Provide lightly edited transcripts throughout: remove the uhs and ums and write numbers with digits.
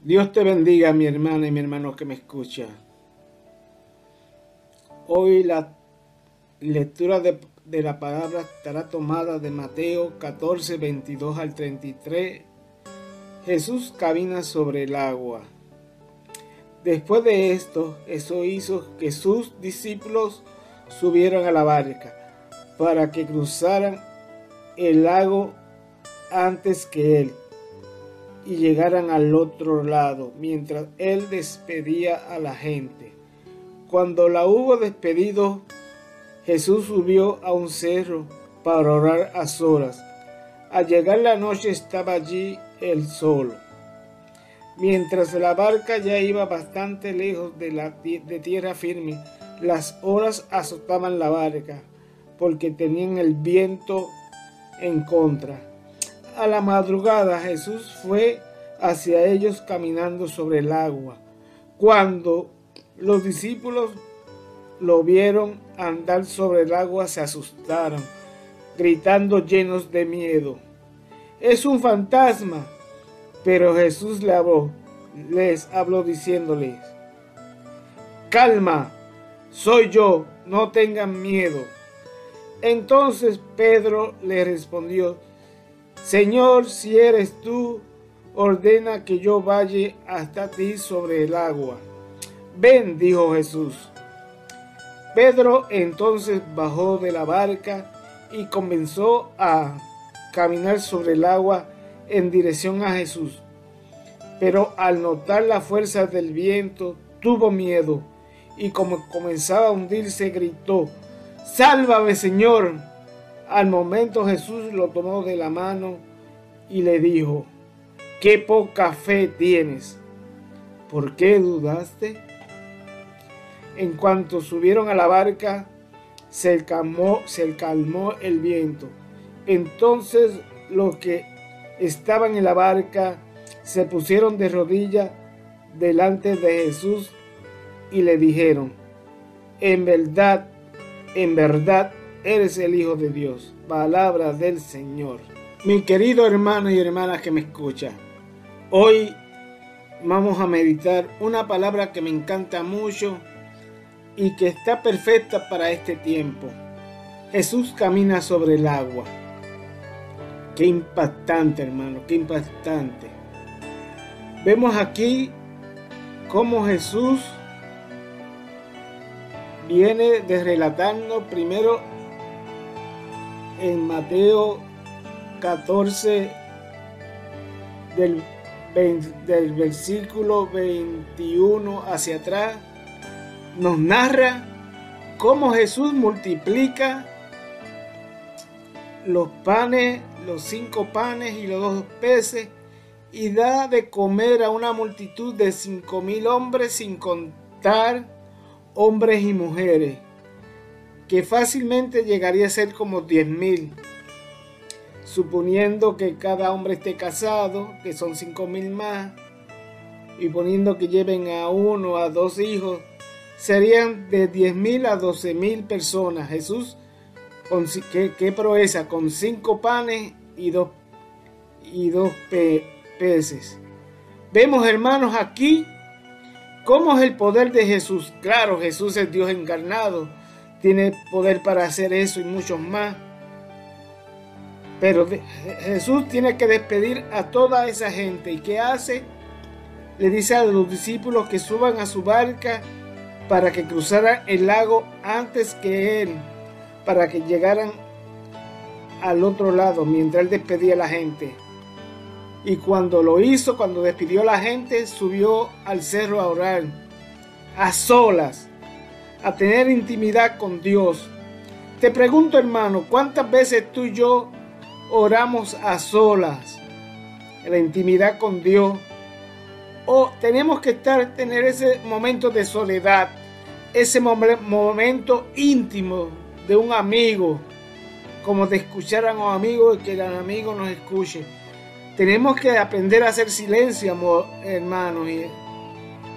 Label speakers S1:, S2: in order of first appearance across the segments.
S1: Dios te bendiga, mi hermana y mi hermano que me escucha. Hoy la lectura de la palabra estará tomada de Mateo 14, 22 al 33. Jesús camina sobre el agua. Después de esto, eso hizo que sus discípulos subieran a la barca para que cruzaran el lago antes que él y llegaran al otro lado, mientras él despedía a la gente. Cuando la hubo despedido, Jesús subió a un cerro para orar a solas. Al llegar la noche estaba allí él solo. Mientras la barca ya iba bastante lejos de tierra firme, las olas azotaban la barca, porque tenían el viento en contra. A la madrugada Jesús fue hacia ellos caminando sobre el agua. Cuando los discípulos lo vieron andar sobre el agua, se asustaron, gritando llenos de miedo: ¡Es un fantasma! Pero Jesús les habló diciéndoles: ¡Calma! Soy yo, no tengan miedo. Entonces Pedro le respondió: Señor, si eres tú, ordena que yo vaya hasta ti sobre el agua. Ven, dijo Jesús. Pedro entonces bajó de la barca y comenzó a caminar sobre el agua en dirección a Jesús. Pero al notar la fuerza del viento, tuvo miedo y como comenzaba a hundirse, gritó: ¡Sálvame, Señor! Al momento Jesús lo tomó de la mano y le dijo: ¡Qué poca fe tienes! ¿Por qué dudaste? En cuanto subieron a la barca, se calmó el viento. Entonces los que estaban en la barca se pusieron de rodillas delante de Jesús y le dijeron: en verdad, eres el Hijo de Dios. Palabra del Señor. Mi querido hermano y hermana que me escucha, hoy vamos a meditar una palabra que me encanta mucho y que está perfecta para este tiempo. Jesús camina sobre el agua. Qué impactante, hermano, qué impactante. Vemos aquí cómo Jesús viene de relatando primero en Mateo 14 del versículo 21 hacia atrás. Nos narra cómo Jesús multiplica los panes, los 5 panes y los 2 peces, y da de comer a una multitud de 5,000 hombres, sin contar hombres y mujeres, que fácilmente llegaría a ser como 10,000, suponiendo que cada hombre esté casado, que son 5,000 más, y poniendo que lleven a 1 o a 2 hijos, serían de 10,000 a 12,000 personas. Jesús, qué proeza, con 5 panes y 2 peces. Vemos, hermanos, aquí cómo es el poder de Jesús. Claro, Jesús es Dios encarnado, tiene poder para hacer eso y muchos más. Pero Jesús tiene que despedir a toda esa gente. ¿Y qué hace? Le dice a los discípulos que suban a su barca para que cruzaran el lago antes que él, para que llegaran al otro lado mientras él despedía a la gente. Y cuando lo hizo, cuando despidió a la gente, subió al cerro a orar, a solas, a tener intimidad con Dios. Te pregunto, hermano, ¿cuántas veces tú y yo oramos a solas, en la intimidad con Dios? O tenemos que tener ese momento de soledad, ese momento íntimo de un amigo, como de escuchar a un amigo y que el amigo nos escuche. Tenemos que aprender a hacer silencio, hermanos y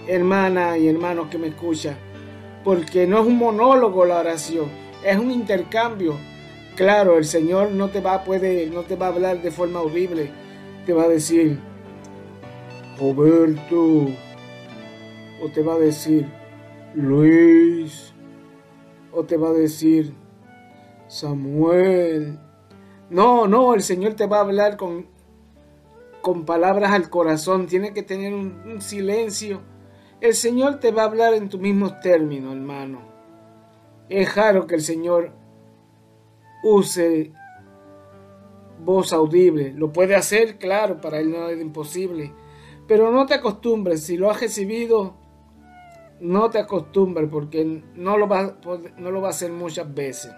S1: hermanas y hermanos que me escuchan, porque no es un monólogo la oración, es un intercambio. Claro, el Señor no te va a hablar de forma audible, te va a decir: Roberto, o te va a decir Luis, o te va a decir Samuel. No, el Señor te va a hablar con palabras al corazón. Tiene que tener un silencio. El Señor te va a hablar en tus mismos términos, hermano. Es raro que el Señor use voz audible. Lo puede hacer, claro, para Él no es imposible. Pero no te acostumbres. Si lo has recibido, no te acostumbres, porque no lo va a hacer muchas veces.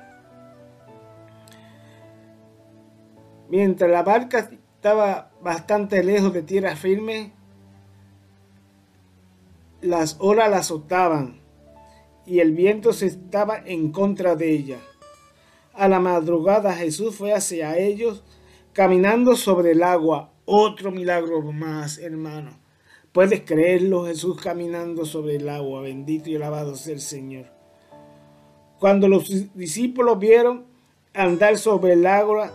S1: Mientras la barca estaba bastante lejos de tierra firme, las olas la azotaban y el viento se estaba en contra de ella. A la madrugada Jesús fue hacia ellos caminando sobre el agua. Otro milagro más, hermano. ¿Puedes creerlo? Jesús caminando sobre el agua. Bendito y alabado sea el Señor. Cuando los discípulos vieron andar sobre el agua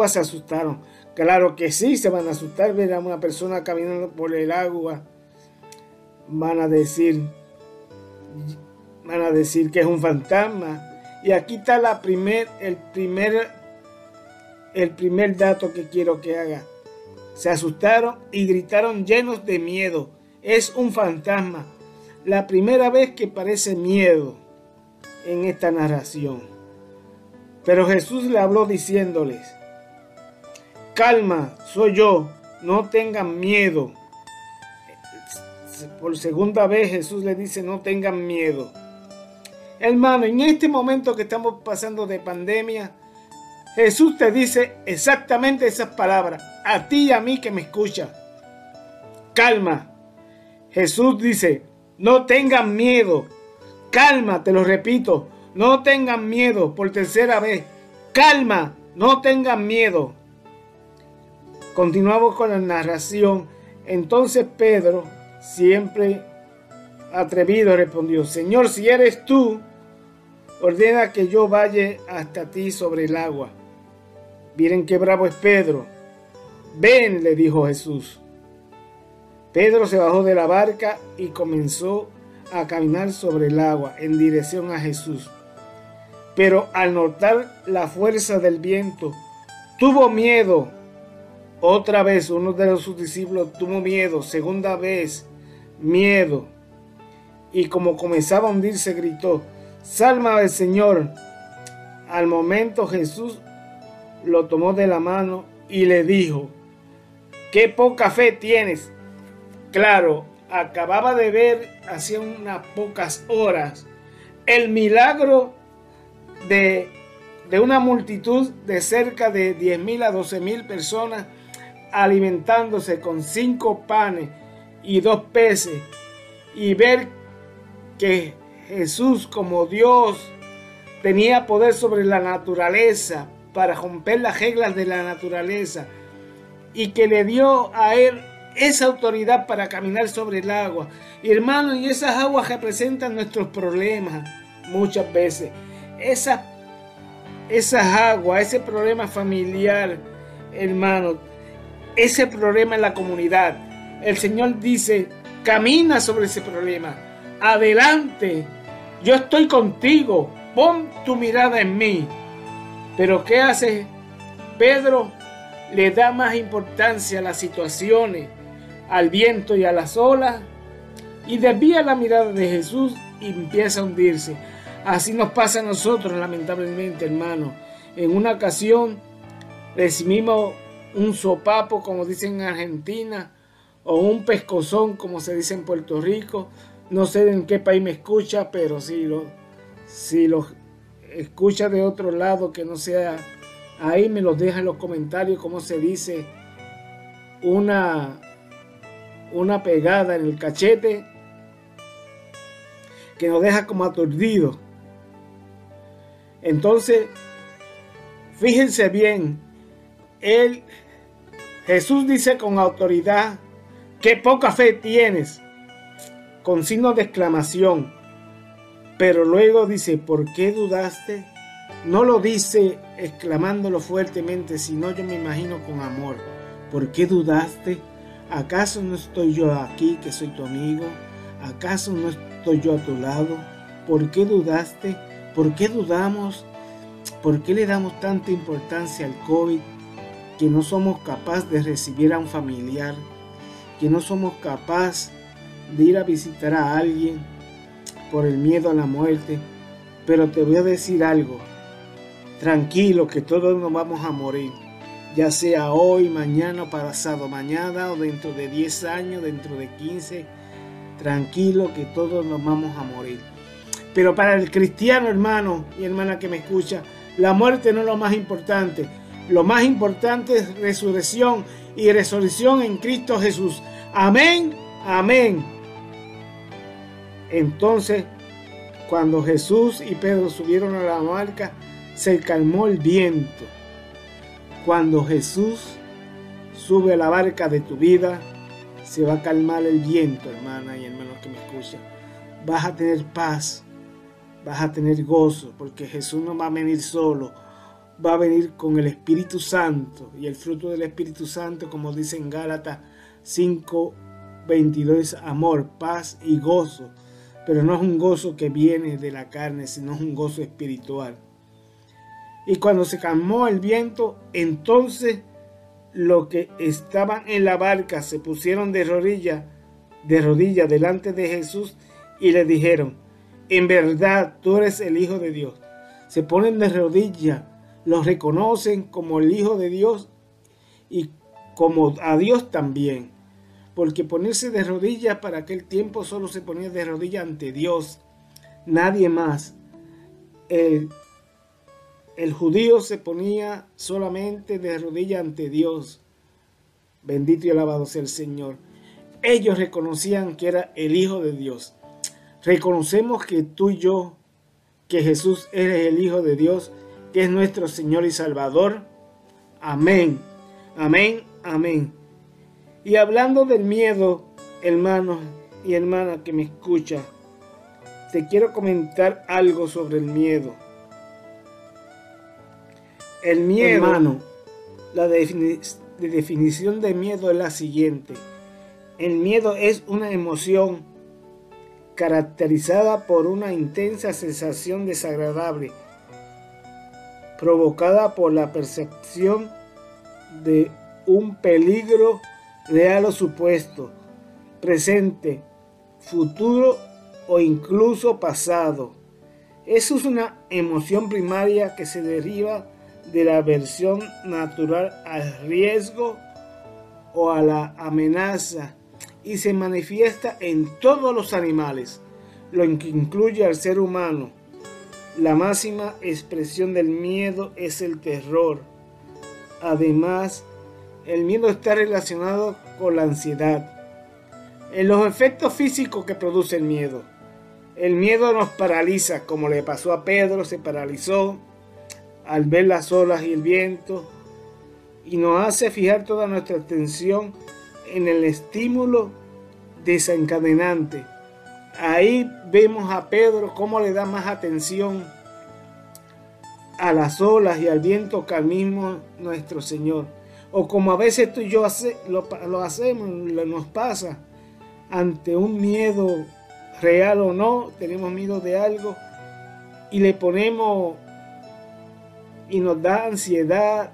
S1: se asustaron. Claro que sí, se van a asustar ver a una persona caminando por el agua. Van a decir que es un fantasma. Y aquí está el primer dato que quiero que haga. Se asustaron y gritaron llenos de miedo. Es un fantasma. La primera vez que parece miedo en esta narración. Pero Jesús le habló diciéndoles: calma, soy yo, no tengan miedo. Por segunda vez Jesús le dice: no tengan miedo. Hermano, en este momento que estamos pasando de pandemia, Jesús te dice exactamente esas palabras, a ti y a mí que me escucha. Calma. Jesús dice: no tengan miedo. Calma, te lo repito, no tengan miedo por tercera vez. Calma, no tengan miedo. Continuamos con la narración. Entonces Pedro, siempre atrevido, respondió: Señor, si eres tú, ordena que yo vaya hasta ti sobre el agua. Miren qué bravo es Pedro. Ven, le dijo Jesús. Pedro se bajó de la barca y comenzó a caminar sobre el agua en dirección a Jesús. Pero al notar la fuerza del viento, tuvo miedo. Otra vez uno de sus discípulos tuvo miedo. Segunda vez, miedo. Y como comenzaba a hundirse, gritó: Sálvame, Señor. Al momento Jesús lo tomó de la mano y le dijo: ¡qué poca fe tienes! Claro, acababa de ver hacía unas pocas horas el milagro de una multitud de cerca de 10,000 a 12,000 personas alimentándose con 5 panes y 2 peces, y ver que Jesús, como Dios, tenía poder sobre la naturaleza para romper las reglas de la naturaleza, y que le dio a él esa autoridad para caminar sobre el agua. Y hermano, y esas aguas representan nuestros problemas muchas veces. Esas aguas, ese problema familiar, hermano, ese problema en la comunidad. El Señor dice: camina sobre ese problema. Adelante, yo estoy contigo. Pon tu mirada en mí. Pero ¿qué hace Pedro? Le da más importancia a las situaciones, al viento y a las olas, y desvía la mirada de Jesús y empieza a hundirse. Así nos pasa a nosotros, lamentablemente, hermano. En una ocasión recibimos un sopapo, como dicen en Argentina, o un pescozón, como se dice en Puerto Rico. No sé en qué país me escucha, pero si lo escucha de otro lado que no sea ahí, me lo deja en los comentarios cómo se dice una pegada en el cachete que nos deja como aturdido. Entonces, fíjense bien, Jesús dice con autoridad: qué poca fe tienes, con signo de exclamación. Pero luego dice: ¿por qué dudaste? No lo dice exclamándolo fuertemente, sino yo me imagino con amor. ¿Por qué dudaste? ¿Acaso no estoy yo aquí, que soy tu amigo? ¿Acaso no estoy yo a tu lado? ¿Por qué dudaste? ¿Por qué dudamos? ¿Por qué le damos tanta importancia al COVID que no somos capaces de recibir a un familiar? Que no somos capaces de ir a visitar a alguien por el miedo a la muerte. Pero te voy a decir algo. Tranquilo, que todos nos vamos a morir. Ya sea hoy, mañana, pasado mañana, o dentro de 10 años, dentro de 15. Tranquilo, que todos nos vamos a morir. Pero para el cristiano, hermano y hermana que me escucha, la muerte no es lo más importante. Lo más importante es resurrección y resurrección en Cristo Jesús. Amén, amén. Entonces, cuando Jesús y Pedro subieron a la barca, se calmó el viento. Cuando Jesús sube a la barca de tu vida, se va a calmar el viento, hermana y hermano que me escuchan. Vas a tener paz, vas a tener gozo, porque Jesús no va a venir solo, va a venir con el Espíritu Santo. Y el fruto del Espíritu Santo, como dice en Gálatas 5:22, amor, paz y gozo. Pero no es un gozo que viene de la carne, sino es un gozo espiritual. Y cuando se calmó el viento, entonces los que estaban en la barca se pusieron de rodillas delante de Jesús y le dijeron: en verdad tú eres el Hijo de Dios. Se ponen de rodillas, los reconocen como el Hijo de Dios y como a Dios también. Porque ponerse de rodillas para aquel tiempo solo se ponía de rodillas ante Dios, nadie más. El judío se ponía solamente de rodillas ante Dios. Bendito y alabado sea el Señor. Ellos reconocían que era el Hijo de Dios. Reconocemos que tú y yo, que Jesús es el Hijo de Dios, que es nuestro Señor y Salvador. Amén, amén, amén. Y hablando del miedo, hermanos y hermanas que me escuchan, te quiero comentar algo sobre el miedo. El miedo, hermano, la definición de miedo es la siguiente. El miedo es una emoción caracterizada por una intensa sensación desagradable, provocada por la percepción de un peligro real o supuesto, presente, futuro o incluso pasado. Eso es una emoción primaria que se deriva de la aversión natural al riesgo o a la amenaza y se manifiesta en todos los animales, lo que incluye al ser humano. La máxima expresión del miedo es el terror. Además, el miedo está relacionado con la ansiedad. En los efectos físicos que produce el miedo nos paraliza, como le pasó a Pedro, se paralizó al ver las olas y el viento, y nos hace fijar toda nuestra atención en el estímulo desencadenante. Ahí vemos a Pedro cómo le da más atención a las olas y al viento que al mismo nuestro Señor. O como a veces tú y yo lo hacemos, nos pasa ante un miedo real o no, tenemos miedo de algo y le ponemos y nos da ansiedad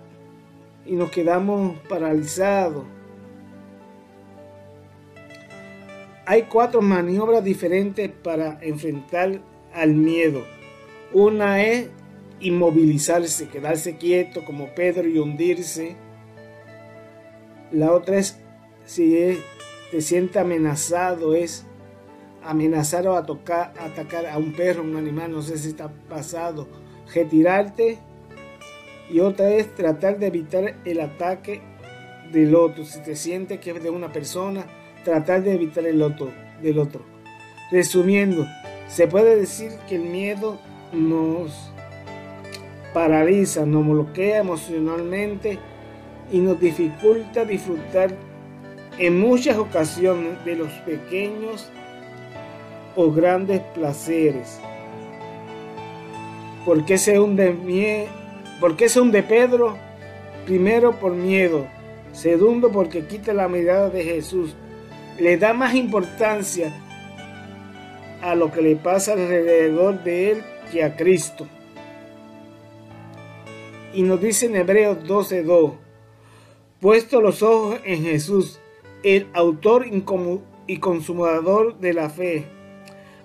S1: y nos quedamos paralizados. Hay 4 maniobras diferentes para enfrentar al miedo. Una es inmovilizarse, quedarse quieto como Pedro y hundirse. La otra es, si te sientes amenazado, es amenazar o atacar a un perro, un animal, no sé si está pasado, retirarte. Y otra es tratar de evitar el ataque del otro. Si te sientes que es de una persona, tratar de evitar el otro, del otro. Resumiendo, se puede decir que el miedo nos paraliza, nos bloquea emocionalmente y nos dificulta disfrutar en muchas ocasiones de los pequeños o grandes placeres. ¿Por qué se hunde Pedro? Primero por miedo. Segundo, porque quita la mirada de Jesús. Le da más importancia a lo que le pasa alrededor de él que a Cristo. Y nos dice en Hebreos 12:2, puesto los ojos en Jesús, el autor y consumador de la fe,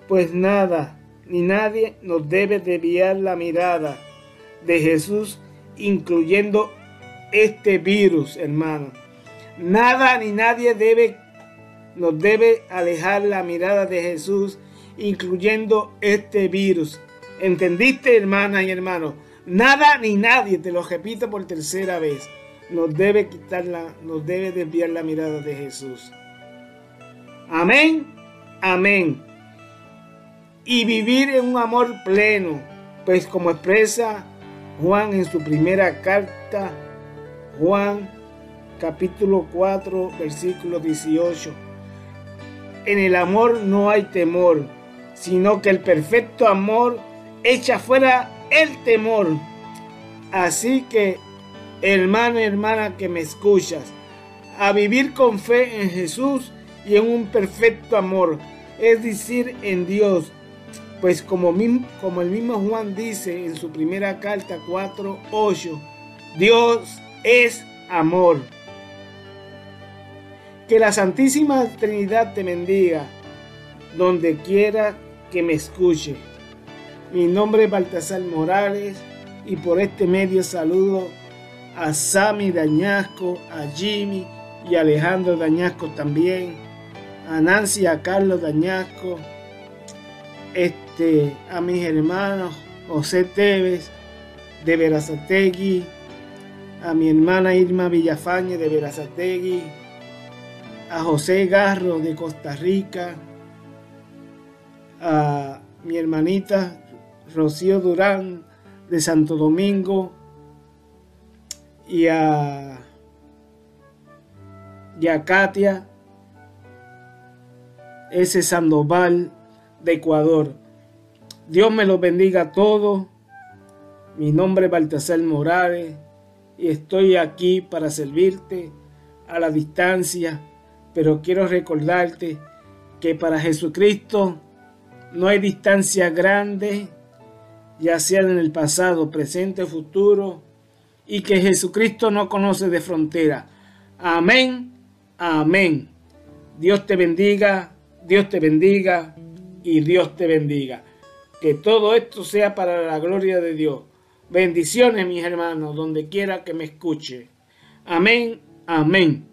S1: pues nada ni nadie nos debe desviar la mirada de Jesús, incluyendo este virus, hermano. Nada ni nadie nos debe alejar la mirada de Jesús, incluyendo este virus. ¿Entendiste, hermana y hermano? Nada ni nadie, te lo repito por tercera vez, nos debe desviar la mirada de Jesús. Amén, amén. Y vivir en un amor pleno, pues como expresa Juan en su primera carta, Juan capítulo 4, versículo 18. En el amor no hay temor, sino que el perfecto amor echa fuera el temor. Así que, hermano y hermana que me escuchas, a vivir con fe en Jesús y en un perfecto amor, es decir, en Dios. Pues como el mismo Juan dice en su primera carta 4:8, Dios es amor. Que la Santísima Trinidad te bendiga, donde quiera que me escuche. Mi nombre es Baltasar Morales y por este medio saludo a Sammy Dañasco, a Jimmy y a Alejandro Dañasco también, a Nancy y a Carlos Dañasco, a mis hermanos José Tevez de Verazategui, a mi hermana Irma Villafañe de Verazategui, a José Garro de Costa Rica, a mi hermanita Rocío Durán de Santo Domingo y a Katia S. Sandoval de Ecuador. Dios me los bendiga a todos. Mi nombre es Baltasar Morales y estoy aquí para servirte a la distancia, pero quiero recordarte que para Jesucristo no hay distancia grande, ya sea en el pasado, presente o futuro, y que Jesucristo no conoce de frontera. Amén, amén. Dios te bendiga y Dios te bendiga. Que todo esto sea para la gloria de Dios. Bendiciones, mis hermanos, donde quiera que me escuche. Amén, amén.